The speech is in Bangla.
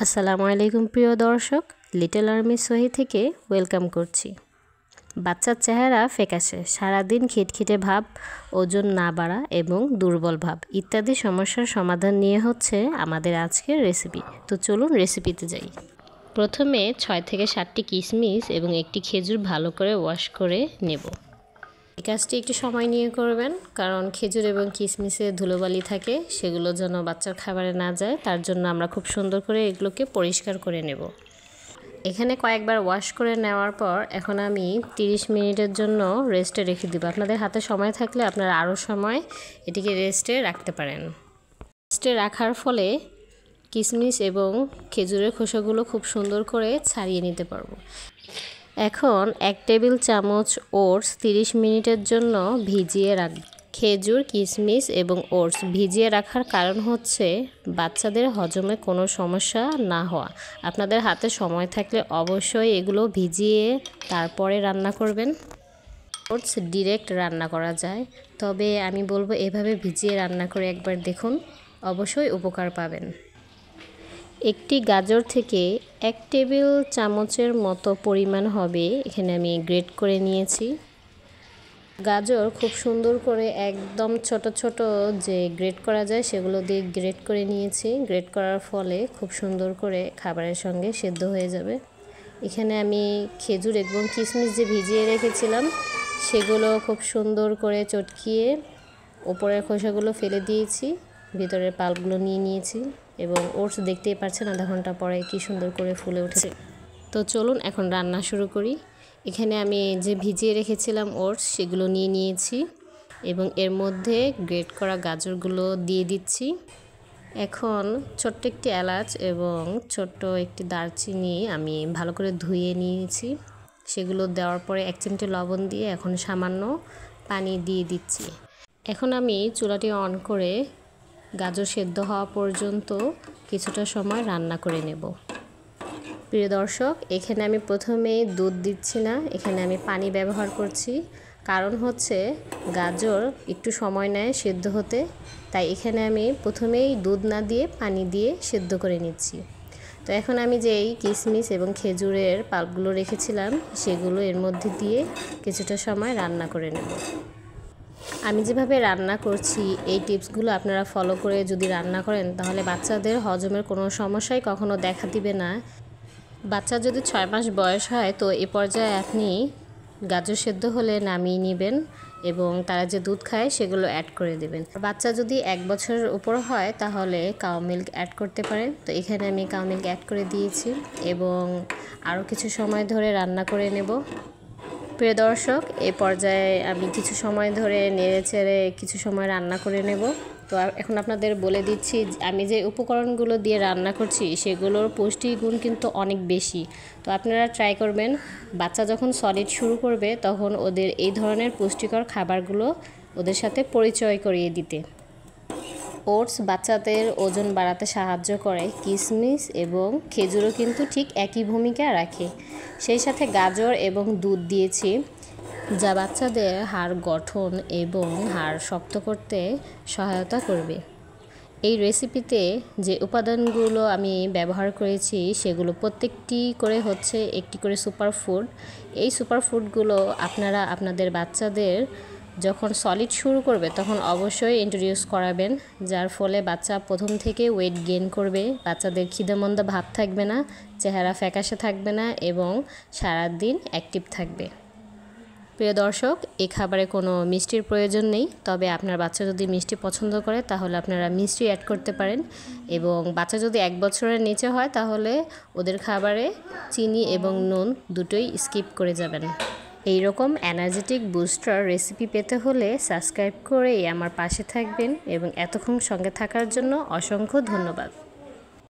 আসসালামু আলাইকুম প্রিয় দর্শক, লিটল আর্মি সোহি থেকে ওয়েলকাম করছি। বাচ্চার চেহারা ফ্যাকাশে, সারাদিন খিটখিটে ভাব, ওজন না বাড়া এবং দুর্বল ভাব ইত্যাদি সমস্যার সমাধান নিয়ে হচ্ছে আমাদের আজকের রেসিপি। তো চলুন রেসিপিতে যাই। প্রথমে 6 থেকে 7টি কিশমিশ এবং একটি খেজুর ভালো করে ওয়াশ করে নেব। এই কাজটি একটু সময় নিয়ে করবেন, কারণ খেজুর এবং কিশমিশে ধুলোবালি থাকে, সেগুলো যেন বাচ্চার খাবারে না যায়, তার জন্য আমরা খুব সুন্দর করে এগুলোকে পরিষ্কার করে নেব। এখানে কয়েকবার ওয়াশ করে নেওয়ার পর এখন আমি 30 মিনিটের জন্য রেস্টে রেখে দেব। আপনাদের হাতে সময় থাকলে আপনারা আরও সময় এটিকে রেস্টে রাখতে পারেন। রেস্টে রাখার ফলে কিশমিশ এবং খেজুরের খোসাগুলো খুব সুন্দর করে ছাড়িয়ে নিতে পারবো। এখন 1 টেবিল চামচ ওটস 30 মিনিটের জন্য ভিজিয়ে রাখব। খেজুর, কিশমিশ এবং ওটস ভিজিয়ে রাখার কারণ হচ্ছে বাচ্চাদের হজমে কোনো সমস্যা না হওয়া। আপনাদের হাতে সময় থাকলে অবশ্যই এগুলো ভিজিয়ে তারপরে রান্না করবেন। ওটস ডিরেক্ট রান্না করা যায়, তবে আমি বলবো এভাবে ভিজিয়ে রান্না করে একবার দেখুন, অবশ্যই উপকার পাবেন। একটি গাজর থেকে 1 টেবিল চামচের মতো পরিমাণ হবে এখানে আমি গ্রেট করে নিয়েছি। গাজর খুব সুন্দর করে একদম ছোট ছোট যে গ্রেট করা যায় সেগুলো দিয়ে গ্রেট করে নিয়েছি। গ্রেট করার ফলে খুব সুন্দর করে খাবারের সঙ্গে সেদ্ধ হয়ে যাবে। এখানে আমি খেজুর এবং কিশমিশ যে ভিজিয়ে রেখেছিলাম সেগুলো খুব সুন্দর করে চটকিয়ে ওপরের খোসাগুলো ফেলে দিয়েছি, ভিতরের পাল্পগুলো নিয়ে নিয়েছি এবং ওটস দেখতেই পাচ্ছেন আধা ঘন্টা পরে কি সুন্দর করে ফুলে উঠেছে। তো চলুন এখন রান্না শুরু করি। এখানে আমি যে ভিজিয়ে রেখেছিলাম ওটস সেগুলো নিয়ে নিয়েছি এবং এর মধ্যে গ্রেট করা গাজরগুলো দিয়ে দিচ্ছি। এখন ছোট্ট একটি এলাচ এবং ছোট্ট একটি দারচিনি আমি ভালো করে ধুয়ে নিয়েছি, সেগুলো দেওয়ার পরে 1 চিমটি লবণ দিয়ে এখন সামান্য পানি দিয়ে দিচ্ছি। এখন আমি চুলাটি অন করে গাজর সেদ্ধ হওয়া পর্যন্ত কিছুটা সময় রান্না করে নেব। প্রিয় দর্শক, এখানে আমি প্রথমেই দুধ দিচ্ছি না, এখানে আমি পানি ব্যবহার করছি। কারণ হচ্ছে গাজর একটু সময় নেয় সেদ্ধ হতে, তাই এখানে আমি প্রথমেই দুধ না দিয়ে পানি দিয়ে সেদ্ধ করে নিচ্ছি। তো এখন আমি যেই কিশমিশ এবং খেজুরের পাল্পগুলো রেখেছিলাম সেগুলো এর মধ্যে দিয়ে কিছুটা সময় রান্না করে নেব। আমি যেভাবে রান্না করছি এই টিপসগুলো আপনারা ফলো করে যদি রান্না করেন তাহলে বাচ্চাদের হজমের কোনো সমস্যাই কখনো দেখা দিবে না। বাচ্চা যদি 6 মাস বয়স হয় তো এ পর্যায়ে আপনি গাজর সেদ্ধ হলে নামিয়ে নেবেন এবং তারা যে দুধ খায় সেগুলো অ্যাড করে দেবেন। বাচ্চা যদি 1 বছরের উপর হয় তাহলে কাউ মিল্ক অ্যাড করতে পারেন। তো এখানে আমি কাউ মিল্ক অ্যাড করে দিয়েছি এবং আরও কিছু সময় ধরে রান্না করে নেব। প্রিয় দর্শক, এই পর্যায়ে আমি কিছু সময় ধরে নেড়েচেড়ে কিছু সময় রান্না করে নেব। তো এখন আপনাদের বলে দিচ্ছি আমি যে উপকরণগুলো দিয়ে রান্না করছি সেগুলোর পুষ্টিগুণ কিন্তু অনেক বেশি। তো আপনারা ট্রাই করবেন বাচ্চা যখন সলিড শুরু করবে তখন ওদের এই ধরনের পুষ্টিকর খাবারগুলো ওদের সাথে পরিচয় করিয়ে দিতে। ওটস বাচ্চাদের ওজন বাড়াতে সাহায্য করে, কিশমিশ এবং খেজুরও কিন্তু ঠিক একই ভূমিকা রাখে। সেই সাথে গাজর এবং দুধ দিয়েছি, যা বাচ্চাদের হাড় গঠন এবং হাড় শক্ত করতে সহায়তা করবে। এই রেসিপিতে যে উপাদানগুলো আমি ব্যবহার করেছি সেগুলো প্রত্যেকটি করে হচ্ছে একটি করে সুপারফুড। এই সুপারফুডগুলো আপনারা আপনাদের বাচ্চাদের যখন সলিড শুরু করবে তখন অবশ্যই ইন্ট্রোডিউস করাবেন, যার ফলে বাচ্চা প্রথম থেকে ওয়েট গেইন করবে, বাচ্চাদের খিদেমন্দা ভাব থাকবে না, চেহারা ফ্যাকাশে থাকবে না এবং সারাদিন অ্যাক্টিভ থাকবে। প্রিয় দর্শক, এই খাবারে কোনো মিষ্টির প্রয়োজন নেই, তবে আপনার বাচ্চা যদি মিষ্টি পছন্দ করে তাহলে আপনারা মিষ্টি অ্যাড করতে পারেন এবং বাচ্চা যদি 1 বছরের নিচে হয় তাহলে ওদের খাবারে চিনি এবং নুন দুটোই স্কিপ করে যাবেন। এই রকম এনার্জেটিক বুস্টার রেসিপি পেতে হলে সাবস্ক্রাইব করে আমার পাশে থাকবেন এবং এতক্ষণ সঙ্গে থাকার জন্য অসংখ্য ধন্যবাদ।